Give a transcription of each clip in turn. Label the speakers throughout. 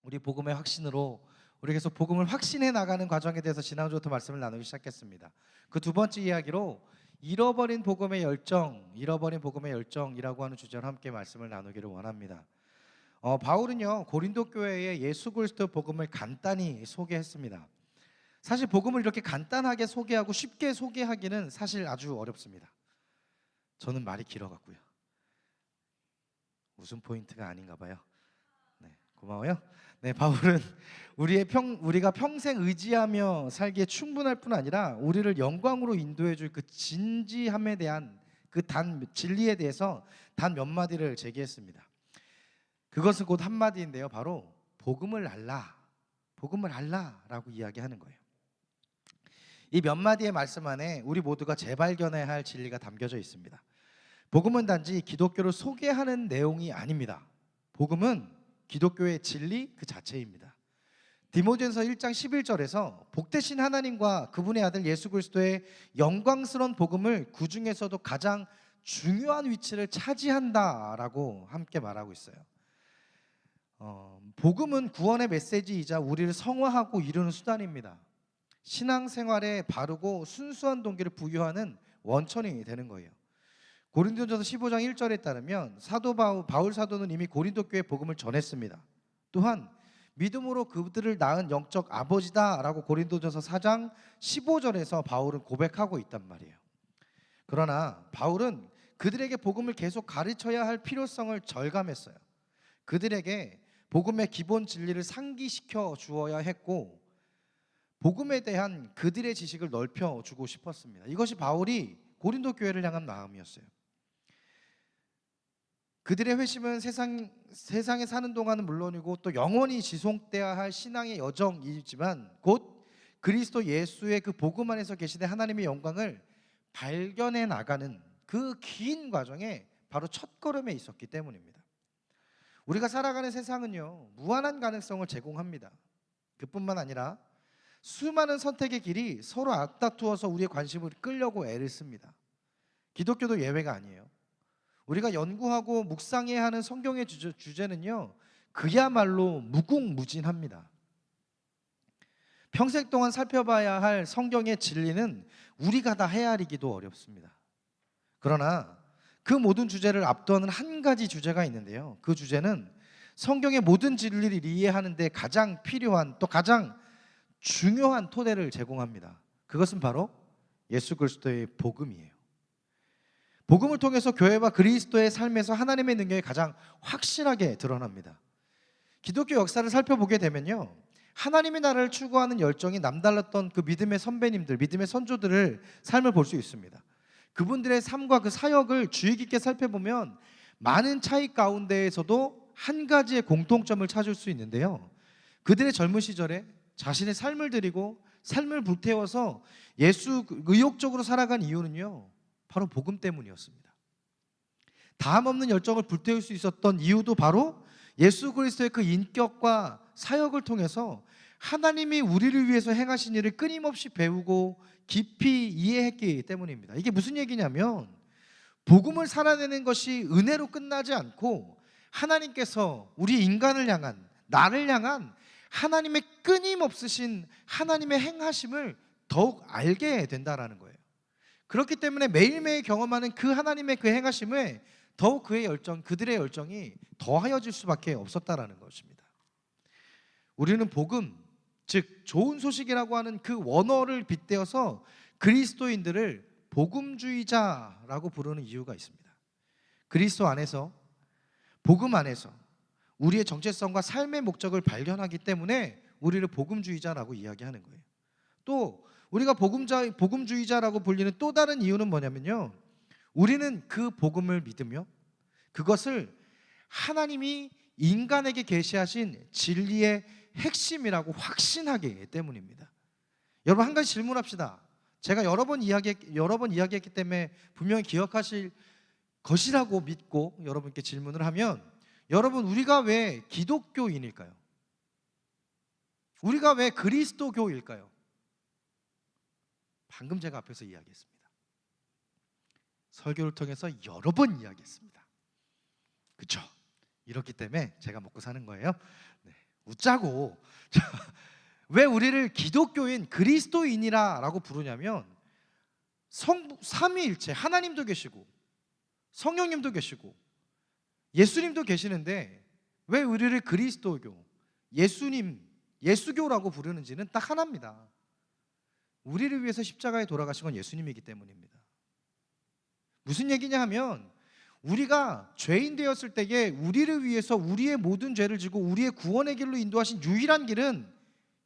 Speaker 1: 우리 복음의 확신으로 우리 계속 복음을 확신해 나가는 과정에 대해서 지난주부터 말씀을 나누기 시작했습니다. 그 두 번째 이야기로 잃어버린 복음의 열정이라고 하는 주제로 함께 말씀을 나누기를 원합니다. 바울은요 고린도 교회에 예수 그리스도 복음을 간단히 소개했습니다. 사실 복음을 이렇게 간단하게 소개하고 쉽게 소개하기는 사실 아주 어렵습니다. 저는 말이 길어갖고요. 웃음 포인트가 아닌가 봐요. 네, 고마워요. 네, 바울은 우리가 평생 의지하며 살기에 충분할 뿐 아니라 우리를 영광으로 인도해 줄 그 진지함에 대한 그 진리에 대해서 단 몇 마디를 제기했습니다. 그것은 곧 한마디인데요. 바로 복음을 알라라고 이야기하는 거예요. 이 몇 마디의 말씀 안에 우리 모두가 재발견해야 할 진리가 담겨져 있습니다. 복음은 단지 기독교를 소개하는 내용이 아닙니다. 복음은 기독교의 진리 그 자체입니다. 디모데전서 1장 11절에서 복되신 하나님과 그분의 아들 예수 그리스도의 영광스러운 복음을 그 중에서도 가장 중요한 위치를 차지한다라고 함께 말하고 있어요. 복음은 구원의 메시지이자 우리를 성화하고 이루는 수단입니다. 신앙생활에 바르고 순수한 동기를 부여하는 원천이 되는 거예요. 고린도전서 15장 1절에 따르면 바울 사도는 이미 고린도 교회에 복음을 전했습니다. 또한 믿음으로 그들을 낳은 영적 아버지다라고 고린도전서 4장 15절에서 바울은 고백하고 있단 말이에요. 그러나 바울은 그들에게 복음을 계속 가르쳐야 할 필요성을 절감했어요. 그들에게 복음의 기본 진리를 상기시켜 주어야 했고 복음에 대한 그들의 지식을 넓혀주고 싶었습니다. 이것이 바울이 고린도 교회를 향한 마음이었어요. 그들의 회심은 세상에 사는 동안은 물론이고 또 영원히 지속돼야 할 신앙의 여정이지만 곧 그리스도 예수의 그 복음 안에서 계시는 하나님의 영광을 발견해 나가는 그 긴 과정에 바로 첫걸음에 있었기 때문입니다. 우리가 살아가는 세상은요 무한한 가능성을 제공합니다. 그뿐만 아니라 수많은 선택의 길이 서로 앞다투어서 우리의 관심을 끌려고 애를 씁니다. 기독교도 예외가 아니에요. 우리가 연구하고 묵상해야 하는 성경의 주제는요 그야말로 무궁무진합니다. 평생 동안 살펴봐야 할 성경의 진리는 우리가 다 헤아리기도 어렵습니다. 그러나 그 모든 주제를 압도하는 한 가지 주제가 있는데요. 그 주제는 성경의 모든 진리를 이해하는 데 가장 필요한 또 가장 중요한 토대를 제공합니다. 그것은 바로 예수 그리스도의 복음이에요. 복음을 통해서 교회와 그리스도의 삶에서 하나님의 능력이 가장 확실하게 드러납니다. 기독교 역사를 살펴보게 되면요 하나님의 나라를 추구하는 열정이 남달랐던 그 믿음의 선배님들, 믿음의 선조들을 삶을 볼 수 있습니다. 그분들의 삶과 그 사역을 주의 깊게 살펴보면 많은 차이 가운데에서도 한 가지의 공통점을 찾을 수 있는데요 그들의 젊은 시절에 자신의 삶을 드리고 삶을 불태워서 예수 의욕적으로 살아간 이유는요 바로 복음 때문이었습니다. 다음 없는 열정을 불태울 수 있었던 이유도 바로 예수 그리스도의 그 인격과 사역을 통해서 하나님이 우리를 위해서 행하신 일을 끊임없이 배우고 깊이 이해했기 때문입니다. 이게 무슨 얘기냐면 복음을 살아내는 것이 은혜로 끝나지 않고 하나님께서 우리 인간을 향한 나를 향한 하나님의 끊임없으신 하나님의 행하심을 더욱 알게 된다라는 거예요. 그렇기 때문에 매일매일 경험하는 그 하나님의 그 행하심에 더욱 그들의 열정이 더하여질 수밖에 없었다라는 것입니다. 우리는 복음, 즉 좋은 소식이라고 하는 그 원어를 빗대어서 그리스도인들을 복음주의자라고 부르는 이유가 있습니다. 그리스도 안에서 복음 안에서 우리의 정체성과 삶의 목적을 발견하기 때문에 우리를 복음주의자라고 이야기하는 거예요. 또 우리가 복음주의자라고 불리는 또 다른 이유는 뭐냐면요 우리는 그 복음을 믿으며 그것을 하나님이 인간에게 계시하신 진리의 핵심이라고 확신하기 때문입니다. 여러분 한 가지 질문합시다. 제가 여러 번 이야기했기 때문에 분명히 기억하실 것이라고 믿고 여러분께 질문을 하면 여러분 우리가 왜 기독교인일까요? 우리가 왜 그리스도교일까요? 방금 제가 앞에서 이야기했습니다. 설교를 통해서 여러 번 이야기했습니다. 그렇죠? 이렇기 때문에 제가 먹고 사는 거예요. 네. 웃자고. 왜 우리를 기독교인 그리스도인이라고 부르냐면 삼위일체 하나님도 계시고 성령님도 계시고 예수님도 계시는데 왜 우리를 그리스도교, 예수님, 예수교라고 부르는지는 딱 하나입니다. 우리를 위해서 십자가에 돌아가신 건 예수님이기 때문입니다. 무슨 얘기냐 하면 우리가 죄인 되었을 때에 우리를 위해서 우리의 모든 죄를 지고 우리의 구원의 길로 인도하신 유일한 길은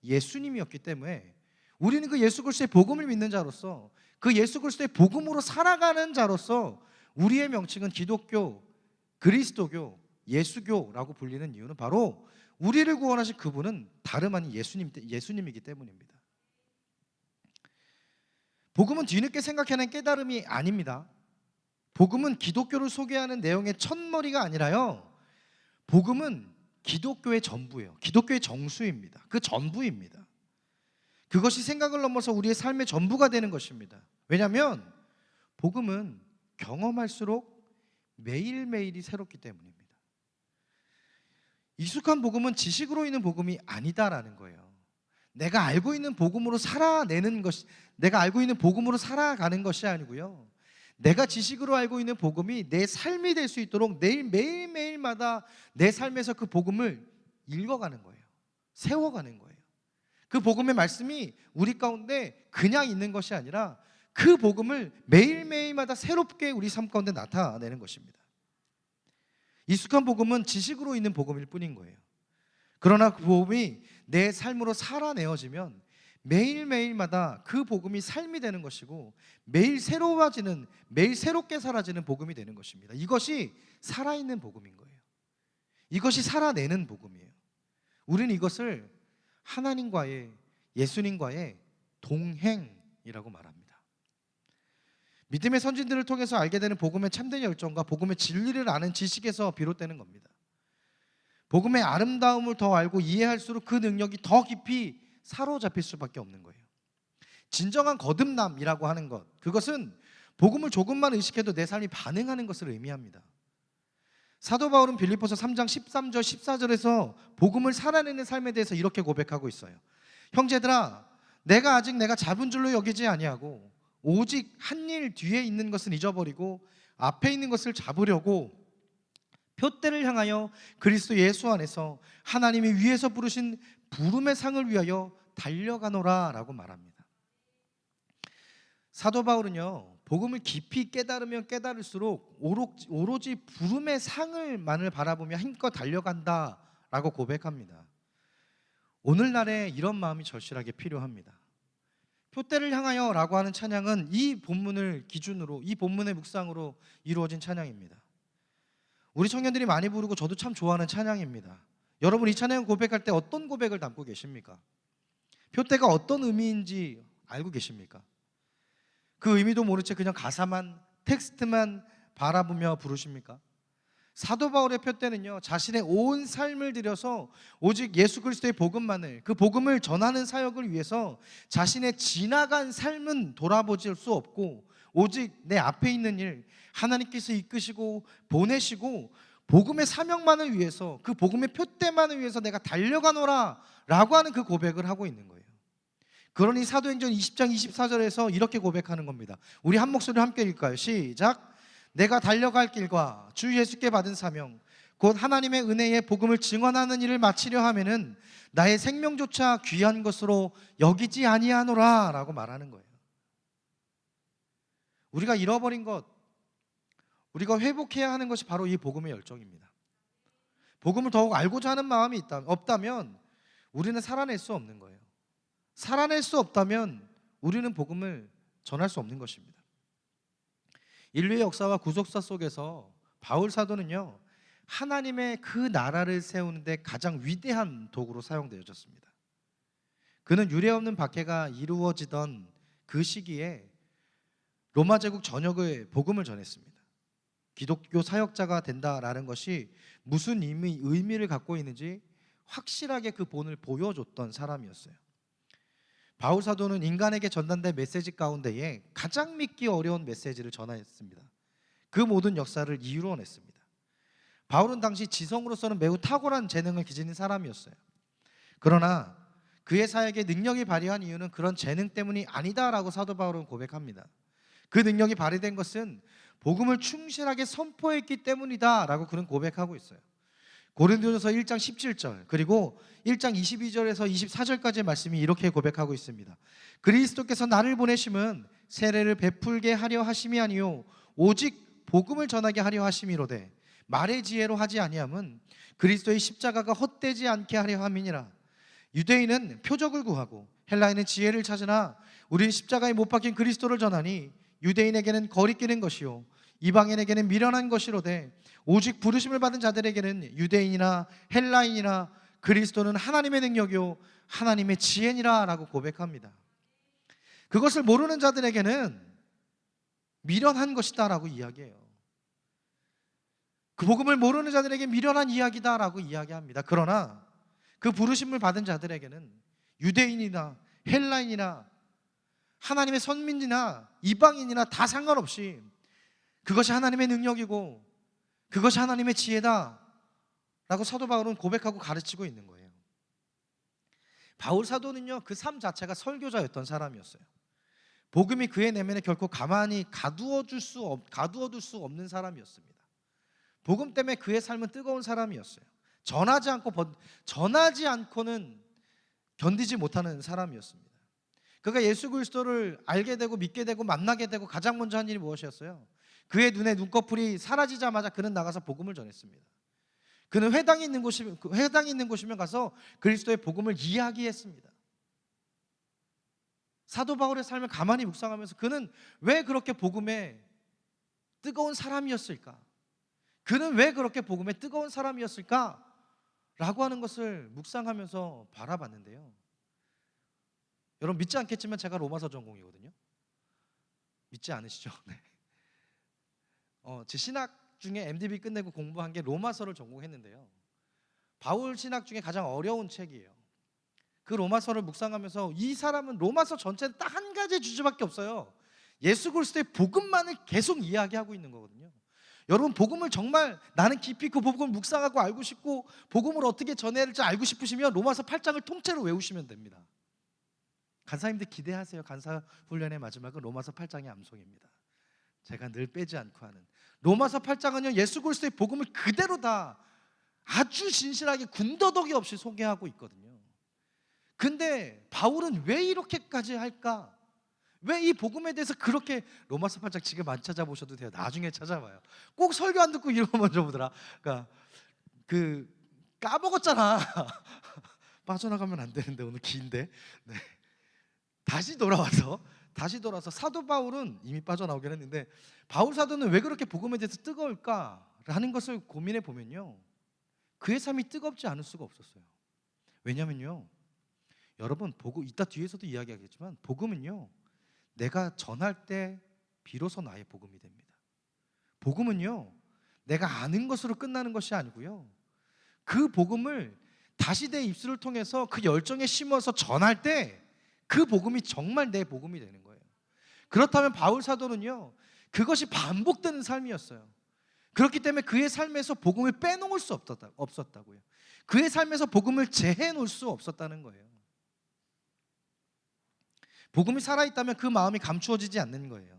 Speaker 1: 예수님이었기 때문에 우리는 그 예수 그리스도의 복음을 믿는 자로서 그 예수 그리스도의 복음으로 살아가는 자로서 우리의 명칭은 기독교, 그리스도교, 예수교라고 불리는 이유는 바로 우리를 구원하신 그분은 다름 아닌 예수님이기 때문입니다. 복음은 뒤늦게 생각해낸 깨달음이 아닙니다. 복음은 기독교를 소개하는 내용의 첫머리가 아니라요, 복음은 기독교의 전부예요. 기독교의 정수입니다. 그 전부입니다. 그것이 생각을 넘어서 우리의 삶의 전부가 되는 것입니다. 왜냐하면 복음은 경험할수록 매일매일이 새롭기 때문입니다. 익숙한 복음은 지식으로 있는 복음이 아니다라는 거예요. 내가 알고 있는 복음으로 살아내는 것이, 내가 알고 있는 복음으로 살아가는 것이 아니고요, 내가 지식으로 알고 있는 복음이 내 삶이 될 수 있도록 매일매일마다 내 삶에서 그 복음을 읽어가는 거예요. 세워가는 거예요. 그 복음의 말씀이 우리 가운데 그냥 있는 것이 아니라 그 복음을 매일매일마다 새롭게 우리 삶 가운데 나타내는 것입니다. 익숙한 복음은 지식으로 있는 복음일 뿐인 거예요. 그러나 그 복음이 내 삶으로 살아내어지면 매일매일마다 그 복음이 삶이 되는 것이고 매일 새로워지는, 매일 새롭게 사라지는 복음이 되는 것입니다. 이것이 살아있는 복음인 거예요. 이것이 살아내는 복음이에요. 우리는 이것을 하나님과의, 예수님과의 동행이라고 말합니다. 믿음의 선진들을 통해서 알게 되는 복음의 참된 열정과 복음의 진리를 아는 지식에서 비롯되는 겁니다. 복음의 아름다움을 더 알고 이해할수록 그 능력이 더 깊이 사로잡힐 수밖에 없는 거예요. 진정한 거듭남이라고 하는 것, 그것은 복음을 조금만 의식해도 내 삶이 반응하는 것을 의미합니다. 사도 바울은 빌립보서 3장 13절 14절에서 복음을 살아내는 삶에 대해서 이렇게 고백하고 있어요. 형제들아, 내가 잡은 줄로 여기지 아니하고 오직 한 일 뒤에 있는 것은 잊어버리고 앞에 있는 것을 잡으려고 표대를 향하여 그리스도 예수 안에서 하나님이 위에서 부르신 부름의 상을 위하여 달려가노라 라고 말합니다. 사도 바울은요, 복음을 깊이 깨달으면 깨달을수록 오로지 부름의 상을만을 바라보며 힘껏 달려간다 라고 고백합니다. 오늘날에 이런 마음이 절실하게 필요합니다. 표대를 향하여 라고 하는 찬양은 이 본문을 기준으로, 이 본문의 묵상으로 이루어진 찬양입니다. 우리 청년들이 많이 부르고 저도 참 좋아하는 찬양입니다. 여러분, 이 찬양 고백할 때 어떤 고백을 담고 계십니까? 표대가 어떤 의미인지 알고 계십니까? 그 의미도 모른 채 그냥 가사만, 텍스트만 바라보며 부르십니까? 사도 바울의 표대는요, 자신의 온 삶을 들여서 오직 예수 그리스도의 복음만을, 그 복음을 전하는 사역을 위해서 자신의 지나간 삶은 돌아보질 수 없고 오직 내 앞에 있는 일, 하나님께서 이끄시고 보내시고 복음의 사명만을 위해서, 그 복음의 표대만을 위해서 내가 달려가노라 라고 하는 그 고백을 하고 있는 거예요. 그러니 사도행전 20장 24절에서 이렇게 고백하는 겁니다. 우리 한 목소리로 함께 읽을까요? 시작. 내가 달려갈 길과 주 예수께 받은 사명 곧 하나님의 은혜의 복음을 증언하는 일을 마치려 하면은 나의 생명조차 귀한 것으로 여기지 아니하노라 라고 말하는 거예요. 우리가 잃어버린 것, 우리가 회복해야 하는 것이 바로 이 복음의 열정입니다. 복음을 더욱 알고자 하는 마음이 없다면 우리는 살아낼 수 없는 거예요. 살아낼 수 없다면 우리는 복음을 전할 수 없는 것입니다. 인류의 역사와 구속사 속에서 바울 사도는요, 하나님의 그 나라를 세우는 데 가장 위대한 도구로 사용되어졌습니다. 그는 유례없는 박해가 이루어지던 그 시기에 로마 제국 전역의 복음을 전했습니다. 기독교 사역자가 된다라는 것이 무슨 의미를 갖고 있는지 확실하게 그 본을 보여줬던 사람이었어요. 바울 사도는 인간에게 전달된 메시지 가운데에 가장 믿기 어려운 메시지를 전하였습니다. 그 모든 역사를 이루어냈습니다. 바울은 당시 지성으로서는 매우 탁월한 재능을 가진 사람이었어요. 그러나 그의 사역에 능력이 발휘한 이유는 그런 재능 때문이 아니다라고 사도 바울은 고백합니다. 그 능력이 발휘된 것은 복음을 충실하게 선포했기 때문이다라고 그는 고백하고 있어요. 고린도전서 1장 17절 그리고 1장 22절에서 24절까지의 말씀이 이렇게 고백하고 있습니다. 그리스도께서 나를 보내심은 세례를 베풀게 하려 하심이 아니요 오직 복음을 전하게 하려 하심이로되 말의 지혜로 하지 아니함은 그리스도의 십자가가 헛되지 않게 하려 함이니라. 유대인은 표적을 구하고 헬라인은 지혜를 찾으나 우리는 십자가에 못 박힌 그리스도를 전하니 유대인에게는 거리끼는 것이요 이방인에게는 미련한 것이로되 오직 부르심을 받은 자들에게는 유대인이나 헬라인이나 그리스도는 하나님의 능력이요 하나님의 지혜니라 라고 고백합니다. 그것을 모르는 자들에게는 미련한 것이다 라고 이야기해요. 그 복음을 모르는 자들에게 미련한 이야기다 라고 이야기합니다. 그러나 그 부르심을 받은 자들에게는 유대인이나 헬라인이나 하나님의 선민이나 이방인이나 다 상관없이 그것이 하나님의 능력이고 그것이 하나님의 지혜다 라고 사도 바울은 고백하고 가르치고 있는 거예요. 바울 사도는요 그 삶 자체가 설교자였던 사람이었어요. 복음이 그의 내면에 결코 가만히 가두어둘 수 없는 사람이었습니다. 복음 때문에 그의 삶은 뜨거운 사람이었어요. 전하지 않고는 견디지 못하는 사람이었습니다. 그가 예수 그리스도를 알게 되고 믿게 되고 만나게 되고 가장 먼저 한 일이 무엇이었어요? 그의 눈에 눈꺼풀이 사라지자마자 그는 나가서 복음을 전했습니다. 그는 회당이 있는 곳이면 가서 그리스도의 복음을 이야기했습니다. 사도 바울의 삶을 가만히 묵상하면서 그는 왜 그렇게 복음에 뜨거운 사람이었을까? 그는 왜 그렇게 복음에 뜨거운 사람이었을까? 라고 하는 것을 묵상하면서 바라봤는데요. 여러분 믿지 않겠지만 제가 로마서 전공이거든요. 믿지 않으시죠? 네. 제 신학 중에 MDB 끝내고 공부한 게 로마서를 전공했는데요. 바울 신학 중에 가장 어려운 책이에요. 그 로마서를 묵상하면서 이 사람은 로마서 전체는 딱 한 가지 주제밖에 없어요. 예수 그리스도의 복음만을 계속 이야기하고 있는 거거든요. 여러분 복음을 정말 나는 깊이 그 복음을 묵상하고 알고 싶고 복음을 어떻게 전해야 할지 알고 싶으시면 로마서 8장을 통째로 외우시면 됩니다. 간사님들 기대하세요. 간사 훈련의 마지막은 로마서 8장의 암송입니다. 제가 늘 빼지 않고 하는 로마서 8장은요 예수 그리스도의 복음을 그대로 다 아주 진실하게 군더더기 없이 소개하고 있거든요. 근데 바울은 왜 이렇게까지 할까? 왜 이 복음에 대해서 그렇게 로마서 8장 지금 안 찾아보셔도 돼요. 나중에 찾아봐요. 꼭 설교 안 듣고 이런 거 먼저 보더라. 그러니까 까먹었잖아. 빠져나가면 안 되는데 오늘 긴데. 네. 다시 돌아와서 사도 바울은 이미 빠져나오긴 했는데 바울 사도는 왜 그렇게 복음에 대해서 뜨거울까라는 것을 고민해 보면요 그의 삶이 뜨겁지 않을 수가 없었어요. 왜냐면요 여러분 이따 뒤에서도 이야기하겠지만 복음은요 내가 전할 때 비로소 나의 복음이 됩니다. 복음은요 내가 아는 것으로 끝나는 것이 아니고요 그 복음을 다시 내 입술을 통해서 그 열정에 심어서 전할 때 그 복음이 정말 내 복음이 되는 거예요. 그렇다면 바울 사도는요 그것이 반복되는 삶이었어요. 그렇기 때문에 그의 삶에서 복음을 빼놓을 수 없었다고요. 그의 삶에서 복음을 제해 놓을 수 없었다는 거예요. 복음이 살아있다면 그 마음이 감추어지지 않는 거예요.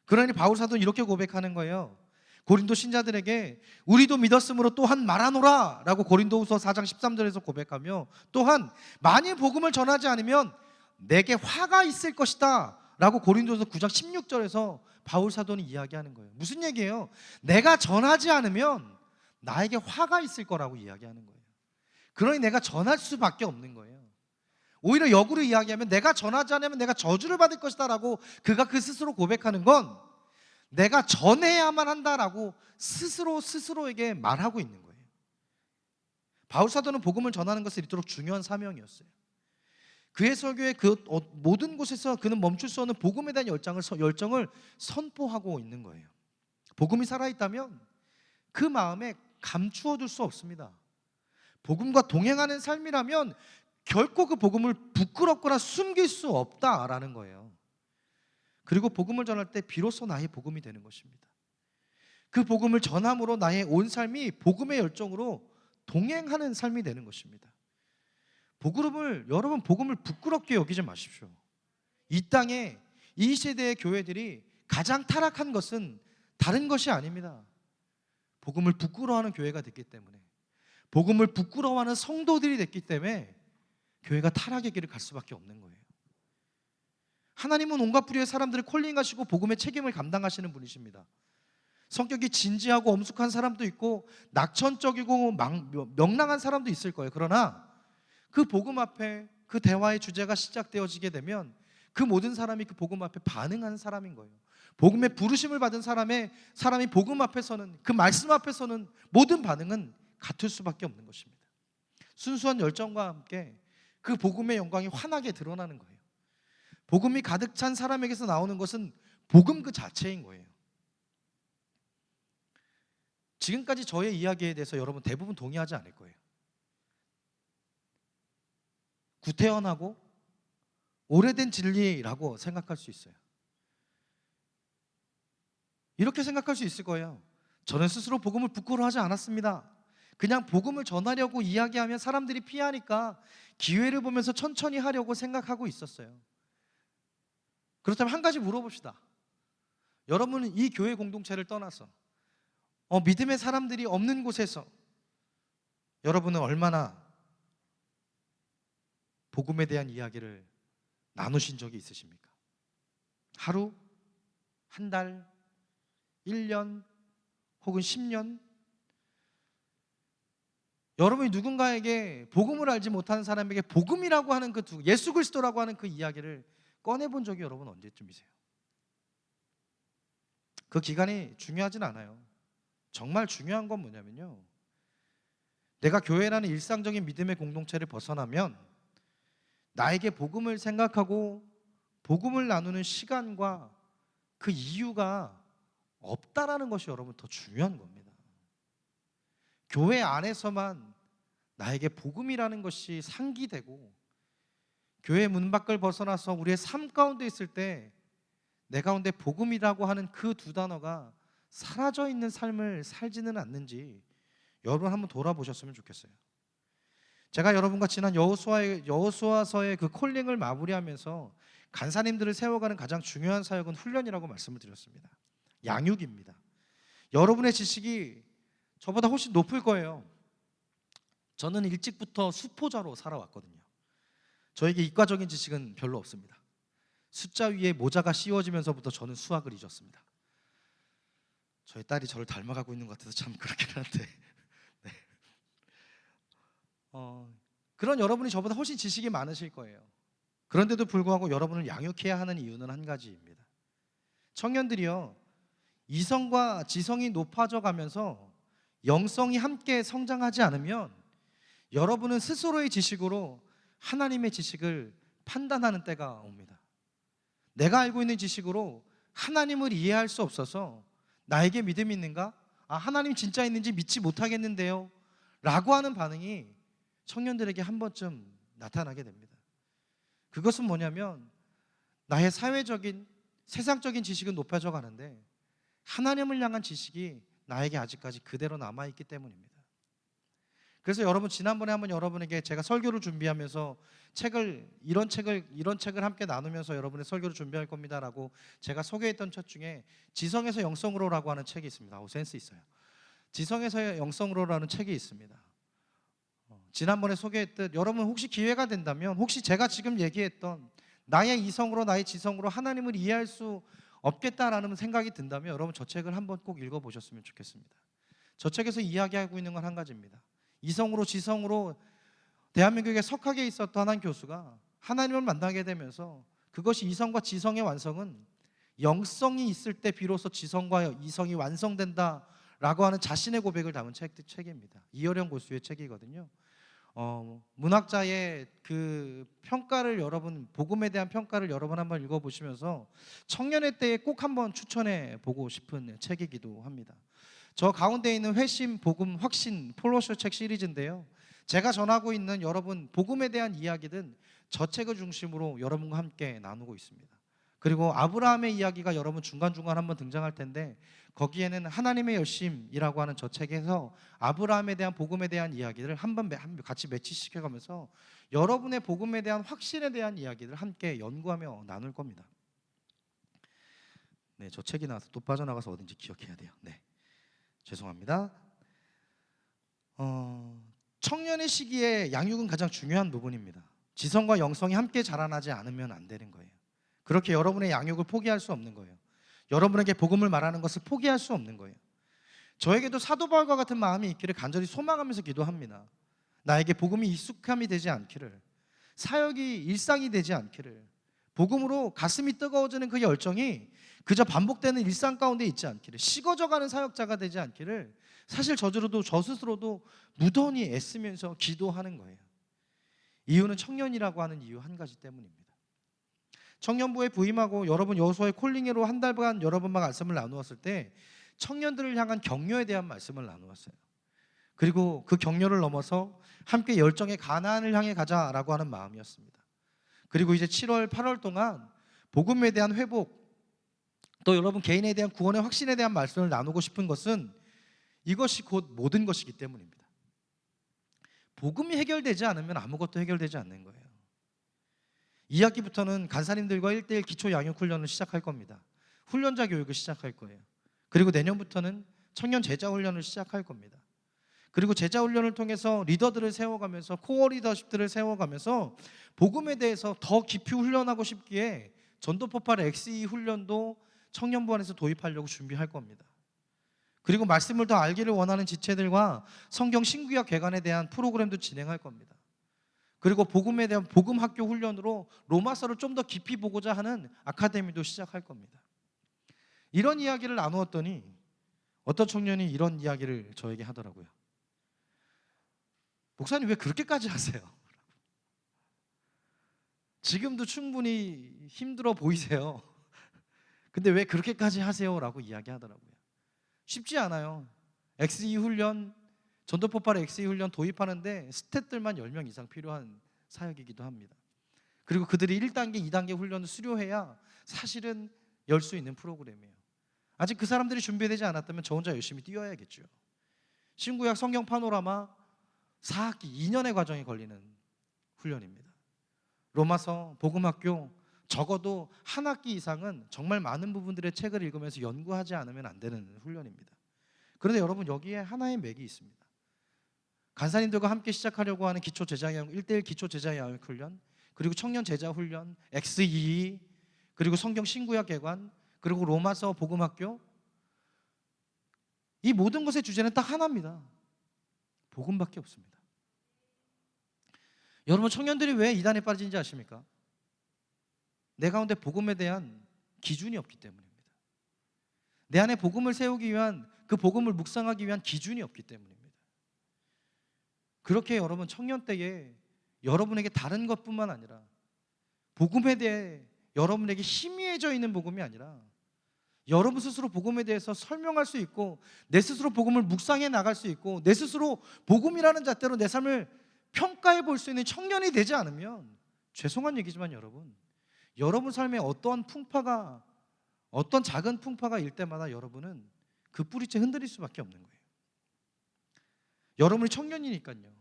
Speaker 1: 그러니 바울 사도는 이렇게 고백하는 거예요. 고린도 신자들에게 우리도 믿었으므로 또한 말하노라 라고 고린도후서 4장 13절에서 고백하며 또한 만일 복음을 전하지 않으면 내게 화가 있을 것이다 라고 고린도후서 9장 16절에서 바울 사도는 이야기하는 거예요. 무슨 얘기예요? 내가 전하지 않으면 나에게 화가 있을 거라고 이야기하는 거예요. 그러니 내가 전할 수밖에 없는 거예요. 오히려 역으로 이야기하면 내가 전하지 않으면 내가 저주를 받을 것이다 라고 그가 그 스스로 고백하는 건 내가 전해야만 한다라고 스스로에게 말하고 있는 거예요. 바울 사도는 복음을 전하는 것을 이토록 중요한 사명이었어요. 그의 설교의 모든 곳에서 그는 멈출 수 없는 복음에 대한 열정을 선포하고 있는 거예요. 복음이 살아있다면 그 마음에 감추어둘 수 없습니다. 복음과 동행하는 삶이라면 결코 그 복음을 부끄럽거나 숨길 수 없다라는 거예요. 그리고 복음을 전할 때 비로소 나의 복음이 되는 것입니다. 그 복음을 전함으로 나의 온 삶이 복음의 열정으로 동행하는 삶이 되는 것입니다. 여러분 복음을 부끄럽게 여기지 마십시오. 이 땅에 이 세대의 교회들이 가장 타락한 것은 다른 것이 아닙니다. 복음을 부끄러워하는 교회가 됐기 때문에, 복음을 부끄러워하는 성도들이 됐기 때문에 교회가 타락의 길을 갈 수밖에 없는 거예요. 하나님은 온갖 부류의 사람들을 콜링하시고 복음의 책임을 감당하시는 분이십니다. 성격이 진지하고 엄숙한 사람도 있고 낙천적이고 명랑한 사람도 있을 거예요. 그러나 그 복음 앞에 그 대화의 주제가 시작되어지게 되면 그 모든 사람이 그 복음 앞에 반응하는 사람인 거예요. 복음의 부르심을 받은 사람이 복음 앞에서는, 그 말씀 앞에서는 모든 반응은 같을 수밖에 없는 것입니다. 순수한 열정과 함께 그 복음의 영광이 환하게 드러나는 거예요. 복음이 가득 찬 사람에게서 나오는 것은 복음 그 자체인 거예요. 지금까지 저의 이야기에 대해서 여러분 대부분 동의하지 않을 거예요. 구태연하고 오래된 진리라고 생각할 수 있어요. 이렇게 생각할 수 있을 거예요. 저는 스스로 복음을 부끄러워하지 않았습니다. 그냥 복음을 전하려고 이야기하면 사람들이 피하니까 기회를 보면서 천천히 하려고 생각하고 있었어요. 그렇다면 한 가지 물어봅시다. 여러분은 이 교회 공동체를 떠나서 믿음의 사람들이 없는 곳에서 여러분은 얼마나 복음에 대한 이야기를 나누신 적이 있으십니까? 하루? 한 달? 1년? 혹은 10년? 여러분이 누군가에게 복음을 알지 못하는 사람에게 복음이라고 하는 예수 그리스도라고 하는 그 이야기를 꺼내본 적이 여러분 언제쯤이세요? 그 기간이 중요하진 않아요. 정말 중요한 건 뭐냐면요, 내가 교회라는 일상적인 믿음의 공동체를 벗어나면 나에게 복음을 생각하고 복음을 나누는 시간과 그 이유가 없다라는 것이 여러분 더 중요한 겁니다. 교회 안에서만 나에게 복음이라는 것이 상기되고 교회 문 밖을 벗어나서 우리의 삶 가운데 있을 때 내 가운데 복음이라고 하는 그 두 단어가 사라져 있는 삶을 살지는 않는지 여러분 한번 돌아보셨으면 좋겠어요. 제가 여러분과 지난 여호수아서의 그 콜링을 마무리하면서 간사님들을 세워가는 가장 중요한 사역은 훈련이라고 말씀을 드렸습니다. 양육입니다. 여러분의 지식이 저보다 훨씬 높을 거예요. 저는 일찍부터 수포자로 살아왔거든요. 저에게 이과적인 지식은 별로 없습니다. 숫자 위에 모자가 씌워지면서부터 저는 수학을 잊었습니다. 저희 딸이 저를 닮아가고 있는 것 같아서 참 그렇긴 한데 네. 그런 여러분이 저보다 훨씬 지식이 많으실 거예요. 그런데도 불구하고 여러분을 양육해야 하는 이유는 한 가지입니다. 청년들이요, 이성과 지성이 높아져 가면서 영성이 함께 성장하지 않으면 여러분은 스스로의 지식으로 하나님의 지식을 판단하는 때가 옵니다. 내가 알고 있는 지식으로 하나님을 이해할 수 없어서 나에게 믿음이 있는가? 하나님 진짜 있는지 믿지 못하겠는데요 라고 하는 반응이 청년들에게 한 번쯤 나타나게 됩니다. 그것은 뭐냐면 나의 사회적인 세상적인 지식은 높아져 가는데 하나님을 향한 지식이 나에게 아직까지 그대로 남아있기 때문입니다. 그래서 여러분, 지난번에 한번 여러분에게 제가 설교를 준비하면서 이런 책을 함께 나누면서 여러분의 설교를 준비할 겁니다라고 제가 소개했던 책 중에 지성에서 영성으로라고 하는 책이 있습니다. 센스 있어요. 지성에서 영성으로라는 책이 있습니다. 지난번에 소개했듯 여러분 혹시 기회가 된다면, 혹시 제가 지금 얘기했던 나의 이성으로 나의 지성으로 하나님을 이해할 수 없겠다라는 생각이 든다면 여러분 저 책을 한번 꼭 읽어보셨으면 좋겠습니다. 저 책에서 이야기하고 있는 건 한 가지입니다. 이성으로 지성으로 대한민국에 석학에 있었던 한 교수가 하나님을 만나게 되면서 그것이 이성과 지성의 완성은 영성이 있을 때 비로소 지성과 이성이 완성된다라고 하는 자신의 고백을 담은 책입니다. 이어령 고수의 책이거든요. 문학자의 그 평가를 여러분, 복음에 대한 평가를 여러분 한번 읽어보시면서 청년의 때에 꼭 한번 추천해 보고 싶은 책이기도 합니다. 저 가운데 있는 회심, 복음, 확신, 폴로쇼 책 시리즈인데요, 제가 전하고 있는 여러분 복음에 대한 이야기는 저 책을 중심으로 여러분과 함께 나누고 있습니다. 그리고 아브라함의 이야기가 여러분 중간중간 한번 등장할 텐데 거기에는 하나님의 열심이라고 하는 저 책에서 아브라함에 대한 복음에 대한 이야기를 한번 같이 매치시켜가면서 여러분의 복음에 대한 확신에 대한 이야기를 함께 연구하며 나눌 겁니다. 네, 저 책이 나와서 또 빠져나가서 어딘지 기억해야 돼요. 네, 죄송합니다. 청년의 시기에 양육은 가장 중요한 부분입니다. 지성과 영성이 함께 자라나지 않으면 안 되는 거예요. 그렇게 여러분의 양육을 포기할 수 없는 거예요. 여러분에게 복음을 말하는 것을 포기할 수 없는 거예요. 저에게도 사도 바울과 같은 마음이 있기를 간절히 소망하면서 기도합니다. 나에게 복음이 익숙함이 되지 않기를, 사역이 일상이 되지 않기를, 복음으로 가슴이 뜨거워지는 그 열정이 그저 반복되는 일상 가운데 있지 않기를, 식어져가는 사역자가 되지 않기를 사실 저 스스로도 무던히 애쓰면서 기도하는 거예요. 이유는 청년이라고 하는 이유 한 가지 때문입니다. 청년부에 부임하고 여러분 여호수아의 콜링으로 한 달간 여러분과 말씀을 나누었을 때 청년들을 향한 격려에 대한 말씀을 나누었어요. 그리고 그 격려를 넘어서 함께 열정의 가나안을 향해 가자라고 하는 마음이었습니다. 그리고 이제 7월, 8월 동안 복음에 대한 회복, 또 여러분 개인에 대한 구원의 확신에 대한 말씀을 나누고 싶은 것은 이것이 곧 모든 것이기 때문입니다. 복음이 해결되지 않으면 아무것도 해결되지 않는 거예요. 2학기부터는 간사님들과 1:1 기초 양육 훈련을 시작할 겁니다. 훈련자 교육을 시작할 거예요. 그리고 내년부터는 청년 제자 훈련을 시작할 겁니다. 그리고 제자 훈련을 통해서 리더들을 세워가면서 코어 리더십들을 세워가면서 복음에 대해서 더 깊이 훈련하고 싶기에 전도폭발 XE 훈련도 청년부 안에서 도입하려고 준비할 겁니다. 그리고 말씀을 더 알기를 원하는 지체들과 성경 신구약 개관에 대한 프로그램도 진행할 겁니다. 그리고 복음에 대한 복음 학교 훈련으로 로마서를 좀 더 깊이 보고자 하는 아카데미도 시작할 겁니다. 이런 이야기를 나누었더니 어떤 청년이 이런 이야기를 저에게 하더라고요. 목사님 왜 그렇게까지 하세요? 지금도 충분히 힘들어 보이세요. 근데 왜 그렇게까지 하세요? 라고 이야기하더라고요. 쉽지 않아요. XE 훈련, 전도폭발 XE 훈련 도입하는데 스태프들만 10명 이상 필요한 사역이기도 합니다. 그리고 그들이 1단계, 2단계 훈련을 수료해야 사실은 열 수 있는 프로그램이에요. 아직 그 사람들이 준비되지 않았다면 저 혼자 열심히 뛰어야겠죠. 신구약 성경 파노라마 4학기, 2년의 과정이 걸리는 훈련입니다. 로마서, 복음학교 적어도 한 학기 이상은 정말 많은 부분들의 책을 읽으면서 연구하지 않으면 안 되는 훈련입니다. 그런데 여러분 여기에 하나의 맥이 있습니다. 간사님들과 함께 시작하려고 하는 기초 제자 양육 1:1 기초 제자 양육 훈련, 그리고 청년 제자 훈련, XE, 그리고 성경 신구약 개관, 그리고 로마서 복음학교, 이 모든 것의 주제는 딱 하나입니다. 복음밖에 없습니다. 여러분 청년들이 왜 이단에 빠지는지 아십니까? 내 가운데 복음에 대한 기준이 없기 때문입니다. 내 안에 복음을 세우기 위한, 그 복음을 묵상하기 위한 기준이 없기 때문입니다. 그렇게 여러분 청년 때에 여러분에게 다른 것뿐만 아니라 복음에 대해 여러분에게 희미해져 있는 복음이 아니라 여러분 스스로 복음에 대해서 설명할 수 있고 내 스스로 복음을 묵상해 나갈 수 있고 내 스스로 복음이라는 잣대로 내 삶을 평가해 볼 수 있는 청년이 되지 않으면, 죄송한 얘기지만 여러분 삶에 어떠한 풍파가, 어떤 작은 풍파가 일 때마다 여러분은 그 뿌리째 흔들릴 수밖에 없는 거예요. 여러분이 청년이니까요.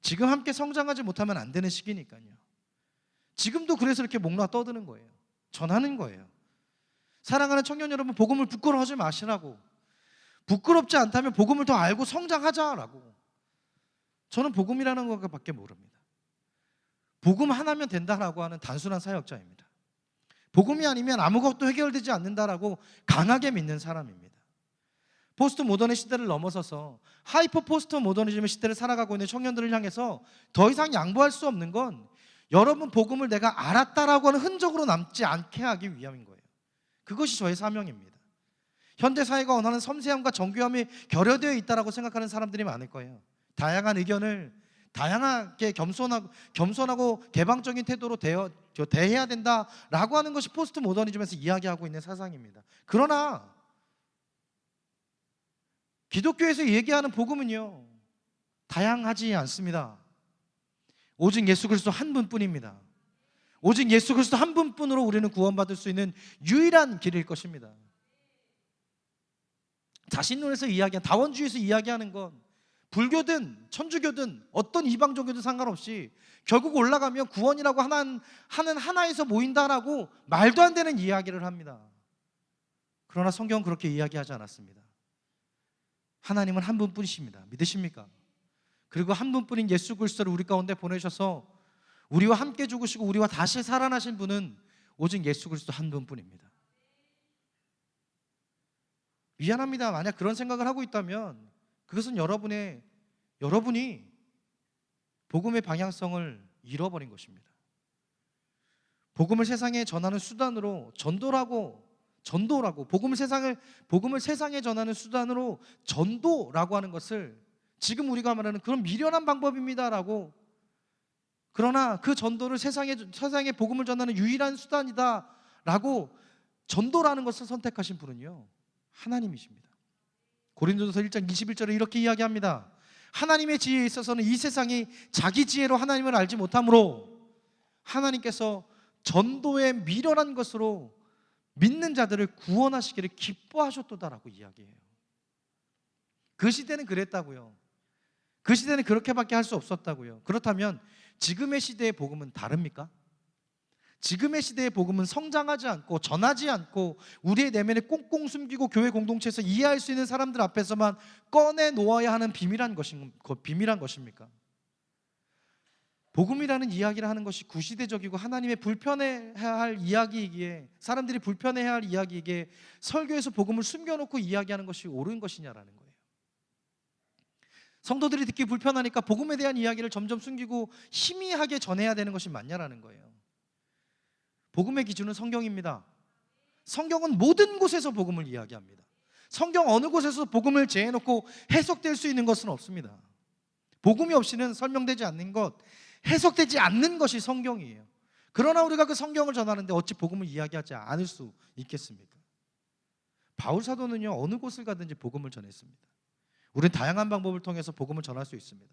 Speaker 1: 지금 함께 성장하지 못하면 안 되는 시기니까요. 지금도 그래서 이렇게 목 놓아 떠드는 거예요. 전하는 거예요. 사랑하는 청년 여러분, 복음을 부끄러워하지 마시라고. 부끄럽지 않다면 복음을 더 알고 성장하자라고. 저는 복음이라는 것밖에 모릅니다. 복음 하나면 된다라고 하는 단순한 사역자입니다. 복음이 아니면 아무것도 해결되지 않는다라고 강하게 믿는 사람입니다. 포스트 모던의 시대를 넘어서서 하이퍼 포스트 모더니즘의 시대를 살아가고 있는 청년들을 향해서 더 이상 양보할 수 없는 건 여러분 복음을 내가 알았다라고 하는 흔적으로 남지 않게 하기 위함인 거예요. 그것이 저의 사명입니다. 현대 사회가 원하는 섬세함과 정교함이 결여되어 있다라고 생각하는 사람들이 많을 거예요. 다양한 의견을 다양하게 겸손하고 개방적인 태도로 대해야 된다라고 하는 것이 포스트 모더니즘에서 이야기하고 있는 사상입니다. 그러나 기독교에서 얘기하는 복음은요, 다양하지 않습니다. 오직 예수 그리스도 한 분뿐입니다. 오직 예수 그리스도 한 분뿐으로 우리는 구원받을 수 있는 유일한 길일 것입니다. 자신론에서 이야기한, 다원주의에서 이야기하는 건 불교든 천주교든 어떤 이방 종교든 상관없이 결국 올라가면 구원이라고 하는 하나에서 모인다라고 말도 안 되는 이야기를 합니다. 그러나 성경은 그렇게 이야기하지 않았습니다. 하나님은 한 분뿐이십니다. 믿으십니까? 그리고 한 분뿐인 예수 그리스도를 우리 가운데 보내셔서 우리와 함께 죽으시고 우리와 다시 살아나신 분은 오직 예수 그리스도 한 분뿐입니다. 미안합니다. 만약 그런 생각을 하고 있다면 그것은 여러분이 복음의 방향성을 잃어버린 것입니다. 복음을 세상에 전하는 수단으로 복음을 세상에 전하는 수단으로 전도라고 하는 것을 지금 우리가 말하는 그런 미련한 방법입니다라고, 그러나 그 전도를 세상에 복음을 전하는 유일한 수단이다라고 전도라는 것을 선택하신 분은요, 하나님이십니다. 고린도전서 1장 21절에 이렇게 이야기합니다. 하나님의 지혜에 있어서는 이 세상이 자기 지혜로 하나님을 알지 못하므로 하나님께서 전도에 미련한 것으로 믿는 자들을 구원하시기를 기뻐하셨도다라고 이야기해요. 그 시대는 그랬다고요. 그 시대는 그렇게밖에 할 수 없었다고요. 그렇다면 지금의 시대의 복음은 다릅니까? 지금의 시대의 복음은 성장하지 않고 전하지 않고 우리의 내면에 꽁꽁 숨기고 교회 공동체에서 이해할 수 있는 사람들 앞에서만 꺼내 놓아야 하는 비밀한 것입니까? 복음이라는 이야기를 하는 것이 구시대적이고 하나님의 불편해해야 할 이야기이기에, 사람들이 불편해해야 할 이야기이기에 설교에서 복음을 숨겨놓고 이야기하는 것이 옳은 것이냐라는 거예요. 성도들이 듣기 불편하니까 복음에 대한 이야기를 점점 숨기고 희미하게 전해야 되는 것이 맞냐라는 거예요. 복음의 기준은 성경입니다. 성경은 모든 곳에서 복음을 이야기합니다. 성경 어느 곳에서 복음을 제해놓고 해석될 수 있는 것은 없습니다. 복음이 없이는 설명되지 않는 것, 해석되지 않는 것이 성경이에요. 그러나 우리가 그 성경을 전하는데 어찌 복음을 이야기하지 않을 수 있겠습니까? 바울 사도는요, 어느 곳을 가든지 복음을 전했습니다. 우리는 다양한 방법을 통해서 복음을 전할 수 있습니다.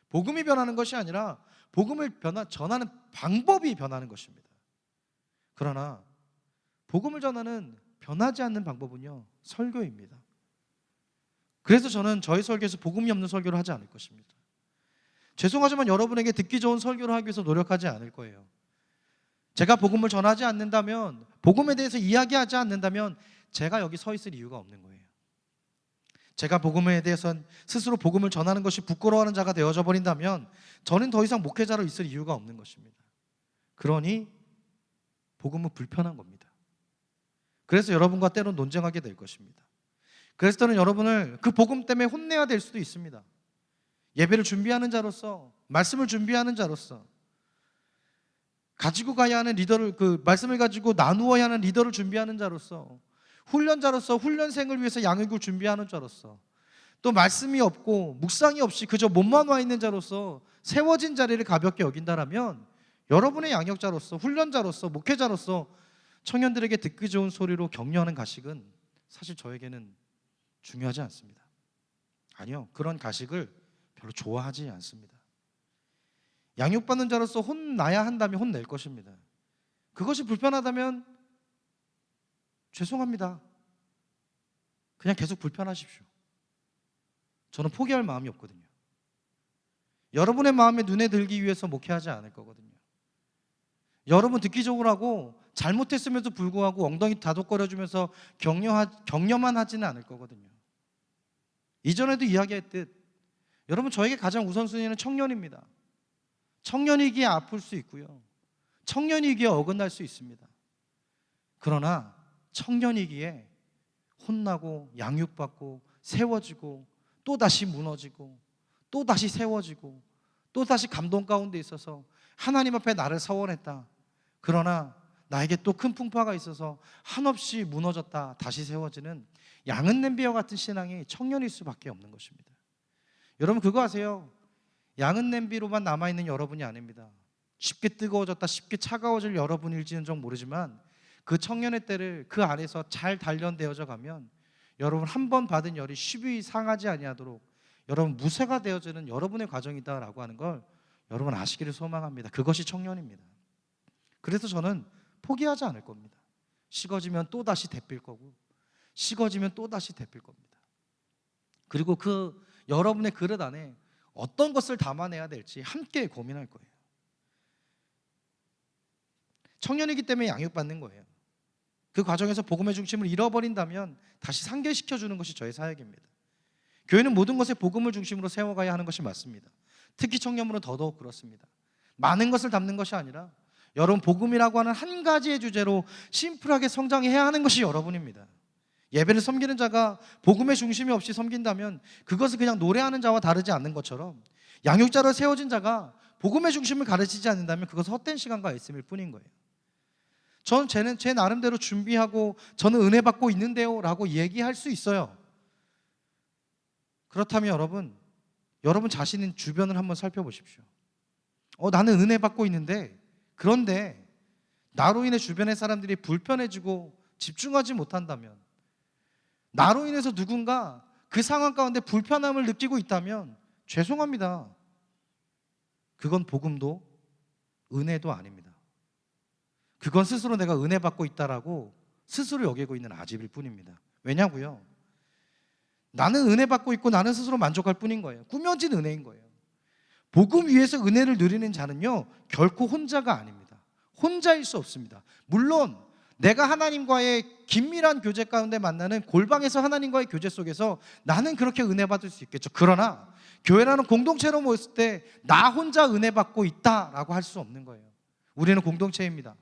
Speaker 1: 복음이 변하는 것이 아니라 복음을 전하는 방법이 변하는 것입니다. 그러나 복음을 전하는 변하지 않는 방법은요, 설교입니다. 그래서 저는 저희 설교에서 복음이 없는 설교를 하지 않을 것입니다. 죄송하지만 여러분에게 듣기 좋은 설교를 하기 위해서 노력하지 않을 거예요. 제가 복음을 전하지 않는다면, 복음에 대해서 이야기하지 않는다면 제가 여기 서 있을 이유가 없는 거예요. 제가 복음에 대해서는 스스로 복음을 전하는 것이 부끄러워하는 자가 되어져 버린다면 저는 더 이상 목회자로 있을 이유가 없는 것입니다. 그러니 복음은 불편한 겁니다. 그래서 여러분과 때론 논쟁하게 될 것입니다. 그래서 저는 여러분을 그 복음 때문에 혼내야 될 수도 있습니다. 예배를 준비하는 자로서, 말씀을 준비하는 자로서, 가지고 가야 하는 리더를, 그 말씀을 가지고 나누어야 하는 리더를 준비하는 자로서, 훈련자로서 훈련생을 위해서 양육을 준비하는 자로서, 또 말씀이 없고 묵상이 없이 그저 몸만 와 있는 자로서 세워진 자리를 가볍게 여긴다라면 여러분의 양육자로서, 훈련자로서, 목회자로서 청년들에게 듣기 좋은 소리로 격려하는 가식은 사실 저에게는 중요하지 않습니다. 아니요, 그런 가식을 별로 좋아하지 않습니다. 양육받는 자로서 혼나야 한다면 혼낼 것입니다. 그것이 불편하다면 죄송합니다. 그냥 계속 불편하십시오. 저는 포기할 마음이 없거든요. 여러분의 마음에 눈에 들기 위해서 목회하지 않을 거거든요. 여러분 듣기 좋으라고 잘못했음에도 불구하고 엉덩이 다독거려주면서 격려만 하지는 않을 거거든요. 이전에도 이야기했듯 여러분, 저에게 가장 우선순위는 청년입니다. 청년이기에 아플 수 있고요, 청년이기에 어긋날 수 있습니다. 그러나 청년이기에 혼나고 양육받고 세워지고 또다시 무너지고 또다시 세워지고 또다시 감동 가운데 있어서 하나님 앞에 나를 서원했다. 그러나 나에게 또 큰 풍파가 있어서 한없이 무너졌다 다시 세워지는 양은 냄비와 같은 신앙이 청년일 수밖에 없는 것입니다. 여러분 그거 아세요? 양은 냄비로만 남아있는 여러분이 아닙니다. 쉽게 뜨거워졌다 쉽게 차가워질 여러분일지는 좀 모르지만 그 청년의 때를 그 안에서 잘 단련되어져 가면 여러분 한 번 받은 열이 쉽이 상하지 아니하도록 여러분 무쇠가 되어지는 여러분의 과정이다라고 하는 걸 여러분 아시기를 소망합니다. 그것이 청년입니다. 그래서 저는 포기하지 않을 겁니다. 식어지면 또다시 데필 거고, 식어지면 또다시 데필 겁니다. 그리고 그 여러분의 그릇 안에 어떤 것을 담아내야 될지 함께 고민할 거예요. 청년이기 때문에 양육받는 거예요. 그 과정에서 복음의 중심을 잃어버린다면 다시 상기시켜주는 것이 저의 사역입니다. 교회는 모든 것에 복음을 중심으로 세워가야 하는 것이 맞습니다. 특히 청년부는 더더욱 그렇습니다. 많은 것을 담는 것이 아니라 여러분, 복음이라고 하는 한 가지의 주제로 심플하게 성장해야 하는 것이 여러분입니다. 예배를 섬기는 자가 복음의 중심이 없이 섬긴다면 그것은 그냥 노래하는 자와 다르지 않는 것처럼, 양육자로 세워진 자가 복음의 중심을 가르치지 않는다면 그것은 헛된 시간과 애씀일 뿐인 거예요. 저는 제 나름대로 준비하고 저는 은혜 받고 있는데요 라고 얘기할 수 있어요. 그렇다면 여러분 자신의 주변을 한번 살펴보십시오. 나는 은혜 받고 있는데, 그런데 나로 인해 주변의 사람들이 불편해지고 집중하지 못한다면, 나로 인해서 누군가 그 상황 가운데 불편함을 느끼고 있다면 죄송합니다. 그건 복음도 은혜도 아닙니다. 그건 스스로 내가 은혜 받고 있다라고 스스로 여기고 있는 아집일 뿐입니다. 왜냐고요? 나는 은혜 받고 있고 나는 스스로 만족할 뿐인 거예요. 꾸며진 은혜인 거예요. 복음 위에서 은혜를 누리는 자는요, 결코 혼자가 아닙니다. 혼자일 수 없습니다. 물론 내가 하나님과의 긴밀한 교제 가운데 만나는 골방에서 하나님과의 교제 속에서 나는 그렇게 은혜 받을 수 있겠죠. 그러나 교회라는 공동체로 모였을 때 나 혼자 은혜 받고 있다라고 할 수 없는 거예요. 우리는 공동체입니다.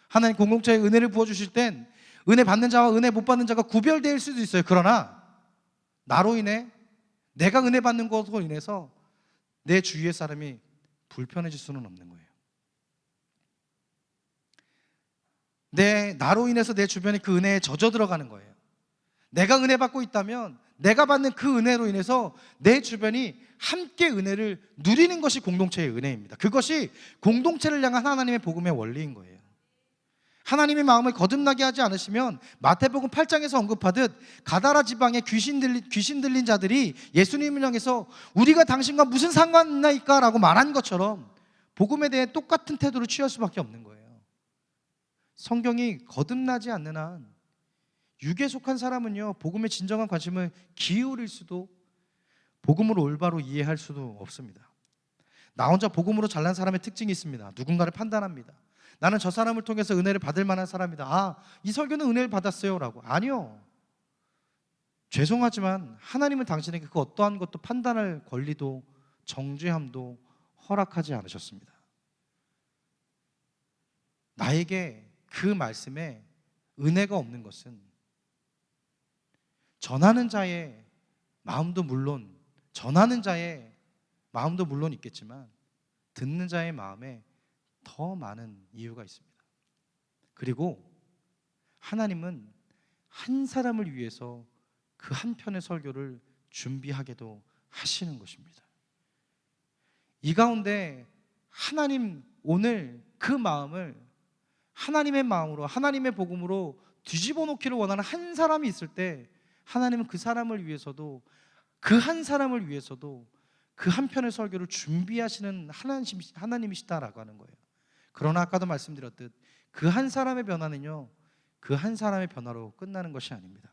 Speaker 1: 하나님 공동체에 은혜를 부어주실 땐 은혜 받는 자와 은혜 못 받는 자가 구별될 수도 있어요. 그러나 나로 인해, 내가 은혜 받는 것으로 인해서 내 주위의 사람이 불편해질 수는 없는 거예요. 나로 인해서 내 주변이 그 은혜에 젖어 들어가는 거예요. 내가 은혜 받고 있다면 내가 받는 그 은혜로 인해서 내 주변이 함께 은혜를 누리는 것이 공동체의 은혜입니다. 그것이 공동체를 향한 하나님의 복음의 원리인 거예요. 하나님의 마음을 거듭나게 하지 않으시면 마태복음 8장에서 언급하듯 가다라 지방에 귀신 들린 자들이 예수님을 향해서 우리가 당신과 무슨 상관있나이까 라고 말한 것처럼 복음에 대해 똑같은 태도를 취할 수밖에 없는 거예요. 성경이 거듭나지 않는 한 육에 속한 사람은요, 복음에 진정한 관심을 기울일 수도, 복음으로 올바로 이해할 수도 없습니다. 나 혼자 복음으로 잘난 사람의 특징이 있습니다. 누군가를 판단합니다. 나는 저 사람을 통해서 은혜를 받을 만한 사람이다. 이 설교는 은혜를 받았어요 라고. 아니요, 죄송하지만 하나님은 당신에게 그 어떠한 것도 판단할 권리도 정죄함도 허락하지 않으셨습니다. 나에게 그 말씀에 은혜가 없는 것은 전하는 자의 마음도 물론 있겠지만 듣는 자의 마음에 더 많은 이유가 있습니다. 그리고 하나님은 한 사람을 위해서 그 한 편의 설교를 준비하게도 하시는 것입니다. 이 가운데 하나님 오늘 그 마음을 하나님의 마음으로, 하나님의 복음으로 뒤집어 놓기를 원하는 한 사람이 있을 때 하나님은 그 사람을 위해서도, 그 한 사람을 위해서도 그 한 편의 설교를 준비하시는 하나님이시다라고 하는 거예요. 그러나 아까도 말씀드렸듯 그 한 사람의 변화는요, 그 한 사람의 변화로 끝나는 것이 아닙니다.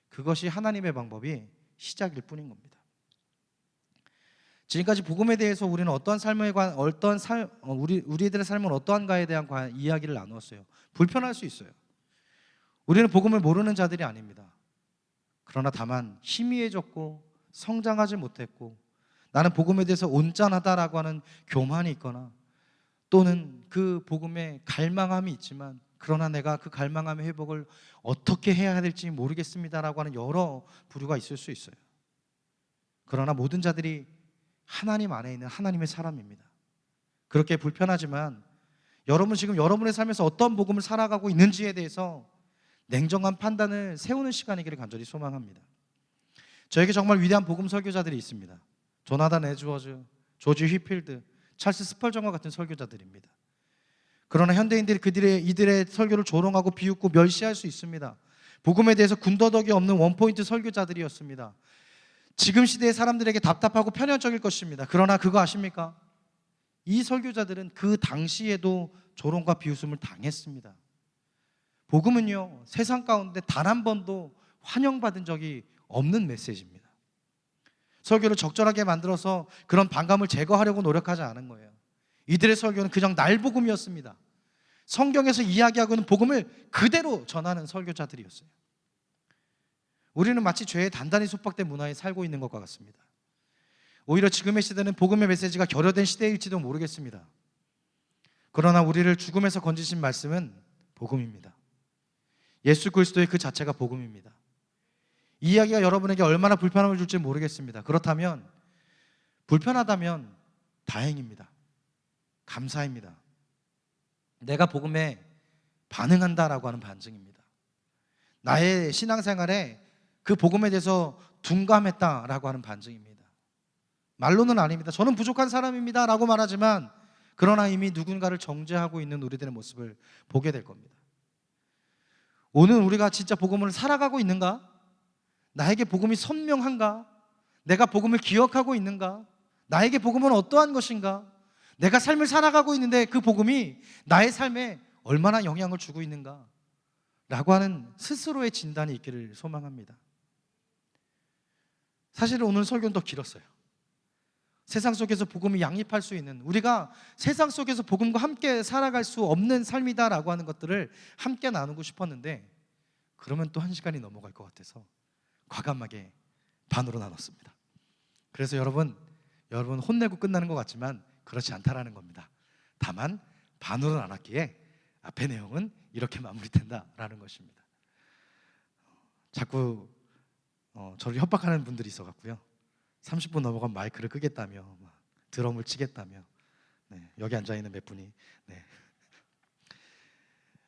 Speaker 1: 그것이 하나님의 방법이 시작일 뿐인 겁니다. 지금까지 복음에 대해서 우리는 우리들의 삶은 어떠한가에 대한 이야기를 나누었어요. 불편할 수 있어요. 우리는 복음을 모르는 자들이 아닙니다. 그러나 다만 희미해졌고 성장하지 못했고 나는 복음에 대해서 온전하다라고 하는 교만이 있거나 또는 그 복음에 갈망함이 있지만 그러나 내가 그 갈망함의 회복을 어떻게 해야 될지 모르겠습니다라고 하는 여러 부류가 있을 수 있어요. 그러나 모든 자들이 하나님 안에 있는 하나님의 사람입니다. 그렇게 불편하지만 여러분 지금 여러분의 삶에서 어떤 복음을 살아가고 있는지에 대해서 냉정한 판단을 세우는 시간이기를 간절히 소망합니다. 저에게 정말 위대한 복음 설교자들이 있습니다. 조나단 에즈워즈, 조지 휘필드, 찰스 스펄전과 같은 설교자들입니다. 그러나 현대인들이 이들의 설교를 조롱하고 비웃고 멸시할 수 있습니다. 복음에 대해서 군더더기 없는 원포인트 설교자들이었습니다. 지금 시대의 사람들에게 답답하고 편향적일 것입니다. 그러나 그거 아십니까? 이 설교자들은 그 당시에도 조롱과 비웃음을 당했습니다. 복음은요, 세상 가운데 단 한 번도 환영받은 적이 없는 메시지입니다. 설교를 적절하게 만들어서 그런 반감을 제거하려고 노력하지 않은 거예요. 이들의 설교는 그냥 날복음이었습니다. 성경에서 이야기하고 있는 복음을 그대로 전하는 설교자들이었어요. 우리는 마치 죄에 단단히 속박된 문화에 살고 있는 것과 같습니다. 오히려 지금의 시대는 복음의 메시지가 결여된 시대일지도 모르겠습니다. 그러나 우리를 죽음에서 건지신 말씀은 복음입니다. 예수 그리스도의 그 자체가 복음입니다. 이 이야기가 여러분에게 얼마나 불편함을 줄지 모르겠습니다. 그렇다면, 불편하다면 다행입니다. 감사입니다. 내가 복음에 반응한다라고 하는 반증입니다. 나의 신앙생활에 그 복음에 대해서 둔감했다라고 하는 반증입니다. 말로는 아닙니다. 저는 부족한 사람입니다 라고 말하지만, 그러나 이미 누군가를 정죄하고 있는 우리들의 모습을 보게 될 겁니다. 오늘 우리가 진짜 복음을 살아가고 있는가? 나에게 복음이 선명한가? 내가 복음을 기억하고 있는가? 나에게 복음은 어떠한 것인가? 내가 삶을 살아가고 있는데 그 복음이 나의 삶에 얼마나 영향을 주고 있는가? 라고 하는 스스로의 진단이 있기를 소망합니다. 사실은 오늘 설교는 더 길었어요. 세상 속에서 복음을 양립할 수 있는, 우리가 세상 속에서 복음과 함께 살아갈 수 없는 삶이다라고 하는 것들을 함께 나누고 싶었는데, 그러면 또 1시간이 넘어갈 것 같아서 과감하게 반으로 나눴습니다. 그래서 여러분 혼내고 끝나는 것 같지만 그렇지 않다라는 겁니다. 다만 반으로 나눴기에 앞의 내용은 이렇게 마무리된다라는 것입니다. 자꾸 저를 협박하는 분들이 있어갖고요, 30분 넘어가면 마이크를 끄겠다며, 드럼을 치겠다며, 여기 앉아있는 몇 분이.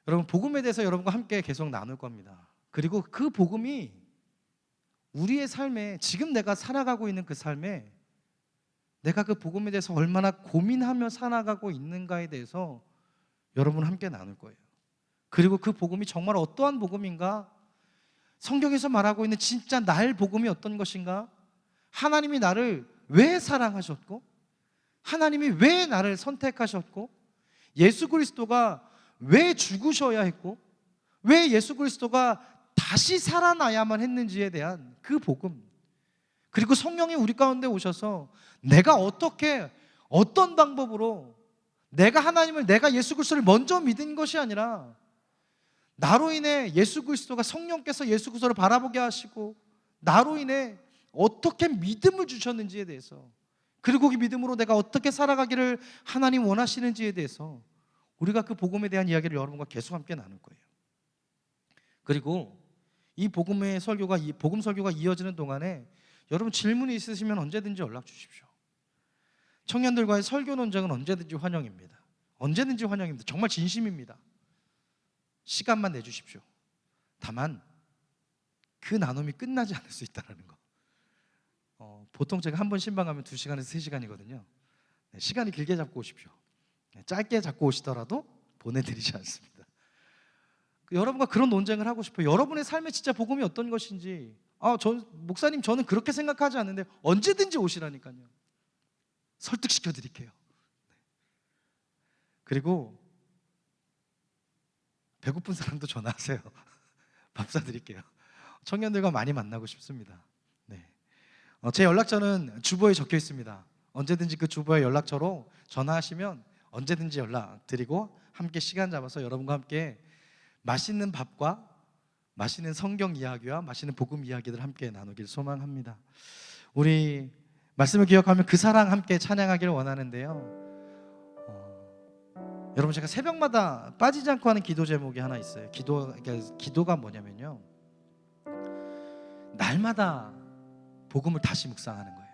Speaker 1: 여러분, 복음에 대해서 여러분과 함께 계속 나눌 겁니다. 그리고 그 복음이 우리의 삶에, 지금 내가 살아가고 있는 그 삶에 내가 그 복음에 대해서 얼마나 고민하며 살아가고 있는가에 대해서 여러분 함께 나눌 거예요. 그리고 그 복음이 정말 어떠한 복음인가? 성경에서 말하고 있는 진짜 날 복음이 어떤 것인가? 하나님이 나를 왜 사랑하셨고, 하나님이 왜 나를 선택하셨고, 예수 그리스도가 왜 죽으셔야 했고, 왜 예수 그리스도가 다시 살아나야만 했는지에 대한 그 복음, 그리고 성령이 우리 가운데 오셔서 내가 어떻게, 어떤 방법으로 내가 하나님을, 내가 예수 그리스도를 먼저 믿은 것이 아니라 나로 인해 예수 그리스도가, 성령께서 예수 그리스도를 바라보게 하시고 나로 인해 어떻게 믿음을 주셨는지에 대해서, 그리고 그 믿음으로 내가 어떻게 살아가기를 하나님 원하시는지에 대해서 우리가 그 복음에 대한 이야기를 여러분과 계속 함께 나눌 거예요. 그리고 이 복음 설교가 이어지는 동안에 여러분 질문이 있으시면 언제든지 연락 주십시오. 청년들과의 설교 논쟁은 언제든지 환영입니다. 언제든지 환영입니다. 정말 진심입니다. 시간만 내주십시오. 다만 그 나눔이 끝나지 않을 수 있다는 거. 보통 제가 한 번 신방하면 2시간에서 3시간이거든요. 시간이 길게 잡고 오십시오. 짧게 잡고 오시더라도 보내드리지 않습니다. 여러분과 그런 논쟁을 하고 싶어요. 여러분의 삶에 진짜 복음이 어떤 것인지, 목사님 저는 그렇게 생각하지 않는데, 언제든지 오시라니까요. 설득시켜 드릴게요. 그리고 배고픈 사람도 전화하세요. 밥 사드릴게요. 청년들과 많이 만나고 싶습니다. 제 연락처는 주보에 적혀 있습니다. 언제든지 그 주보의 연락처로 전화하시면 언제든지 연락드리고 함께 시간 잡아서 여러분과 함께 맛있는 밥과 맛있는 성경 이야기와 맛있는 복음 이야기들 함께 나누길 소망합니다. 우리 말씀을 기억하면 그 사랑 함께 찬양하기를 원하는데요. 여러분, 제가 새벽마다 빠지지 않고 하는 기도 제목이 하나 있어요. 기도가 뭐냐면요, 날마다 복음을 다시 묵상하는 거예요.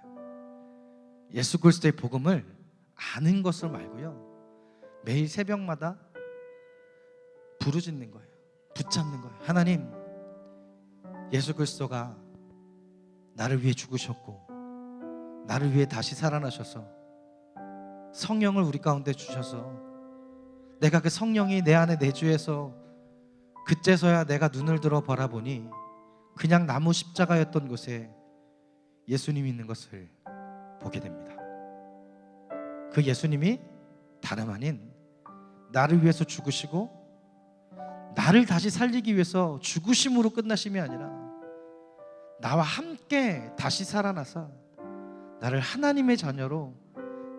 Speaker 1: 예수 그리스도의 복음을 아는 것을 말고요, 매일 새벽마다 부르짖는 거예요. 붙잡는 거예요. 하나님, 예수 그리스도가 나를 위해 죽으셨고 나를 위해 다시 살아나셔서 성령을 우리 가운데 주셔서 내가 그 성령이 내 안에 내주해서 그제서야 내가 눈을 들어 바라보니 그냥 나무 십자가였던 곳에 예수님이 있는 것을 보게 됩니다. 그 예수님이 다름 아닌 나를 위해서 죽으시고 나를 다시 살리기 위해서 죽으심으로 끝나심이 아니라 나와 함께 다시 살아나서 나를 하나님의 자녀로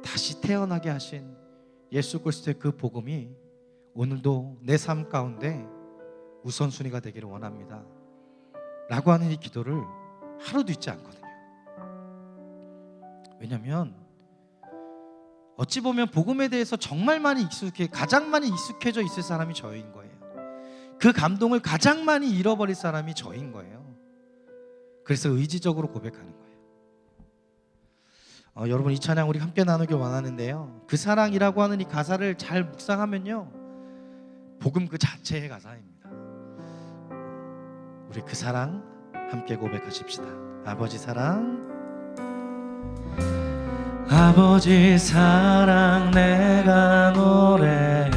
Speaker 1: 다시 태어나게 하신 예수 그리스도의 그 복음이 오늘도 내 삶 가운데 우선순위가 되기를 원합니다 라고 하는 이 기도를 하루도 잊지 않거든요. 왜냐하면 어찌 보면 복음에 대해서 정말 가장 많이 익숙해져 있을 사람이 저인 거예요. 그 감동을 가장 많이 잃어버릴 사람이 저인 거예요. 그래서 의지적으로 고백하는 거예요. 여러분, 이 찬양 우리 함께 나누길 원하는데요, 그 사랑이라고 하는 이 가사를 잘 묵상하면요 복음 그 자체의 가사입니다. 우리 그 사랑 함께 고백하십시다. 아버지 사랑, 아버지 사랑 내가 노래해,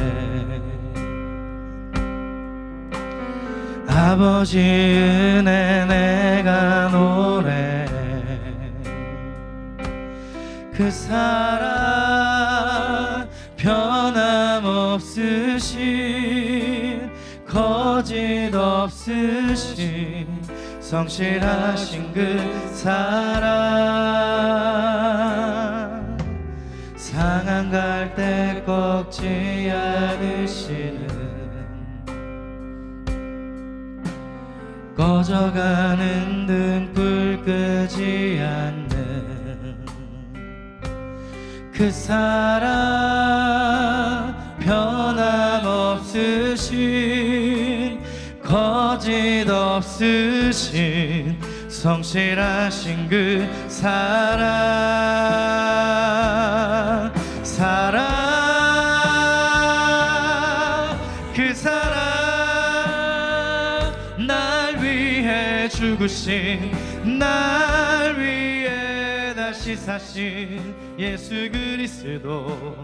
Speaker 1: 아버지 은혜 내가 노래해, 그 사랑 변함없으신 거짓 없으신 성실하신 그 사랑, 상한 갈 때 꺾지 않으시는 꺼져가는 등불 끄지 않는 그 사랑 변함없으신 거짓 없으신 성실하신 그 사랑, 그 사랑 날 위해 죽으신, 날 위해 다시 사신 예수 그리스도,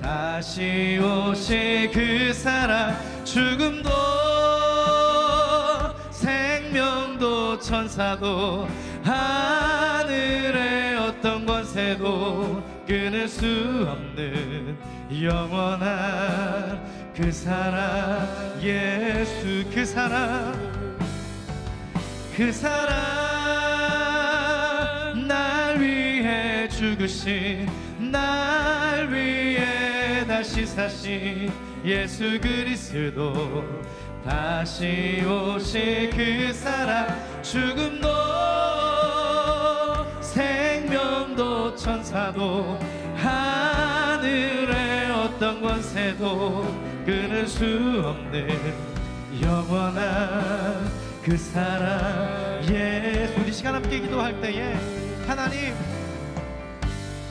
Speaker 1: 다시 오실 그 사랑, 죽음도 생명도 천사도 하늘의 어떤 권세도 끊을 수 없는 영원한 그 사랑, 예수 그 사랑, 그 사랑 날 위해 죽으신, 날 위해 다시 사신 예수 그리스도, 다시 오실 그 사랑, 죽음도 생명도 천사도 하늘의 어떤 권세도 끊을 수 없는 영원한 그 사랑, 예수. 우리 시간 함께 기도할 때에 하나님,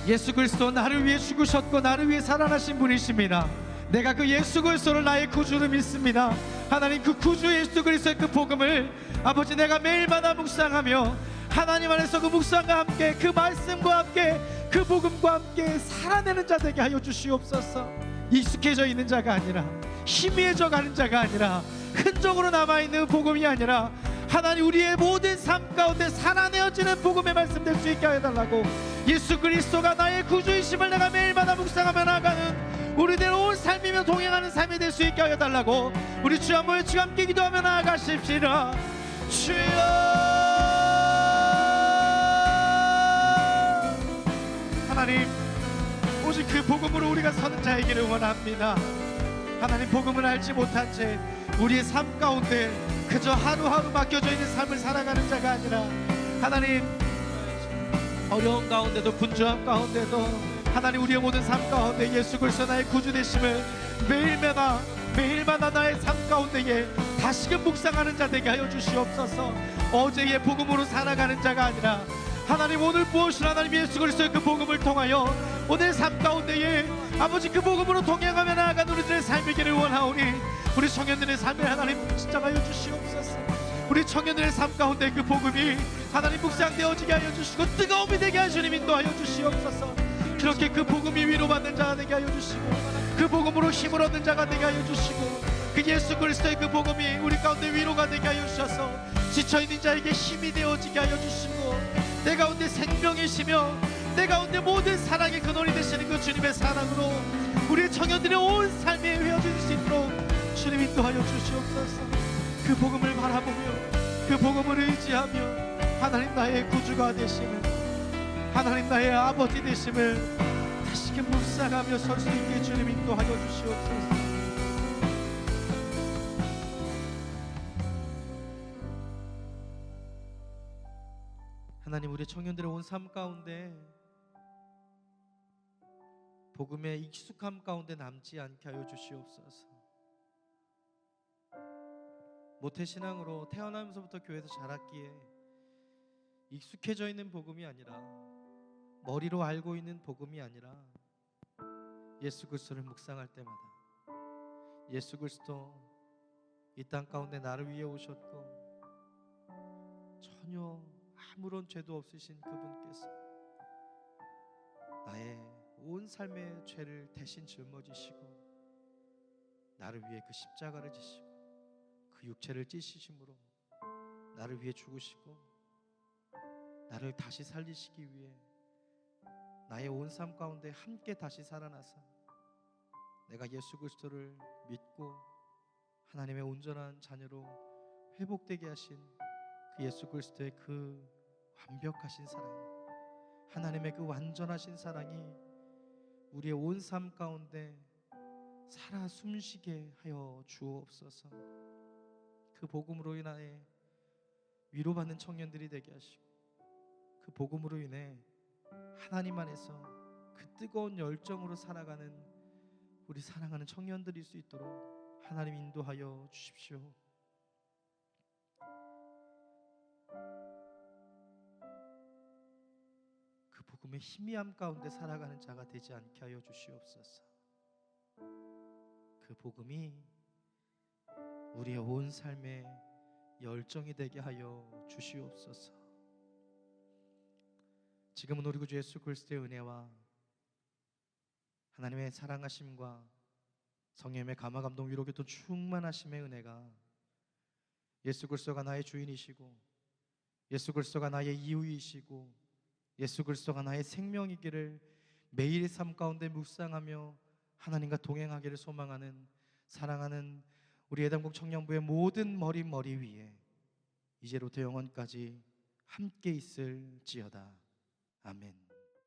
Speaker 1: 예수 그리스도 나를 위해 죽으셨고 나를 위해 살아나신 분이십니다. 내가 그 예수 그리스도를 나의 구주로 믿습니다. 하나님, 그 구주 예수 그리스도의 그 복음을 아버지 내가 매일마다 묵상하며 하나님 안에서 그 묵상과 함께 그 말씀과 함께 그 복음과 함께 살아내는 자 되게 하여 주시옵소서. 익숙해져 있는 자가 아니라, 희미해져 가는 자가 아니라, 흔적으로 남아있는 복음이 아니라 하나님 우리의 모든 삶 가운데 살아내어지는 복음의 말씀 될 수 있게 해달라고, 예수 그리스도가 나의 구주이심을 내가 매일마다 묵상하며 나가는 우리들 온 삶이며 동행하는 삶이 될 수 있게 하여 달라고, 우리 주 한 번에 주 함께 기도하며 나아가십시다. 주여, 하나님 오직 그 복음으로 우리가 서는 자이기를 원합니다. 하나님, 복음을 알지 못한 채 우리의 삶 가운데 그저 하루하루 맡겨져 있는 삶을 살아가는 자가 아니라, 하나님 어려운 가운데도 분주함 가운데도 하나님 우리의 모든 삶 가운데 예수 그리스도 나의 구주 되심을 매일마다 나의 삶 가운데에 다시금 묵상하는 자 되게 하여 주시옵소서. 어제의 복음으로 살아가는 자가 아니라 하나님 오늘 무엇을 하나님 예수 그리스도의 그 복음을 통하여 오늘 삶 가운데에 아버지 그 복음으로 동행하며 나아가는 우리들의 삶이기를 원하오니, 우리 청년들의 삶을 하나님 진정하여 주시옵소서. 우리 청년들의 삶 가운데 그 복음이 하나님 묵상되어지게 하여 주시고 뜨거움이 되게 하여 주님 인도하여 주시옵소서. 그렇게 그 복음이 위로받는 자가 되게 하여 주시고 그 복음으로 힘을 얻는 자가 되게 하여 주시고 그 예수 그리스도의 그 복음이 우리 가운데 위로가 되게 하여 주셔서 지쳐있는 자에게 힘이 되어지게 하여 주시고 내 가운데 생명이시며
Speaker 2: 내 가운데 모든 사랑의 근원이 되시는 그 주님의 사랑으로 우리 청년들의 온 삶에 회어질 수 있도록 주님 인도하여 주시옵소서. 그 복음을 바라보며 그 복음을 의지하며 하나님 나의 구주가 되심을, 하나님 나의 아버지 되심을 다시금 묵상하며 설 수 있게 주님 인도하여 주시옵소서. 하나님, 우리 청년들의 온 삶 가운데 복음의 익숙함 가운데 남지 않게 하여 주시옵소서. 모태신앙으로 태어나면서부터 교회에서 자랐기에 익숙해져 있는 복음이 아니라, 머리로 알고 있는 복음이 아니라, 예수 그리스도를 묵상할 때마다 예수 그리스도 이 땅 가운데 나를 위해 오셨고 전혀 아무런 죄도 없으신 그분께서 나의 온 삶의 죄를 대신 짊어지시고 나를 위해 그 십자가를 지시고 그 육체를 찢으심으로 나를 위해 죽으시고 나를 다시 살리시기 위해 나의 온 삶 가운데 함께 다시 살아나사 내가 예수 그리스도를 믿고 하나님의 온전한 자녀로 회복되게 하신 그 예수 그리스도의 그 완벽하신 사랑, 하나님의 그 완전하신 사랑이 우리의 온 삶 가운데 살아 숨쉬게 하여 주옵소서. 그 복음으로 인하여 위로받는 청년들이 되게 하시고 그 복음으로 인해 하나님 안에서 그 뜨거운 열정으로 살아가는 우리 사랑하는 청년들일 수 있도록 하나님 인도하여 주십시오. 그 복음의 희미함 가운데 살아가는 자가 되지 않게 하여 주시옵소서. 그 복음이 우리의 온 삶의 열정이 되게 하여 주시옵소서. 지금은 우리 구주 예수 그리스도의 은혜와 하나님의 사랑하심과 성령의 감화 감동 위로 교통 충만하심의 은혜가 예수 그리스도가 나의 주인이시고 예수 그리스도가 나의 이유이시고 예수 그리스도가 나의 생명이기를 매일의 삶 가운데 묵상하며 하나님과 동행하기를 소망하는 사랑하는 우리 예당국 청년부의 모든 머리 위에 이제로부터 영원까지 함께 있을지어다. 아멘.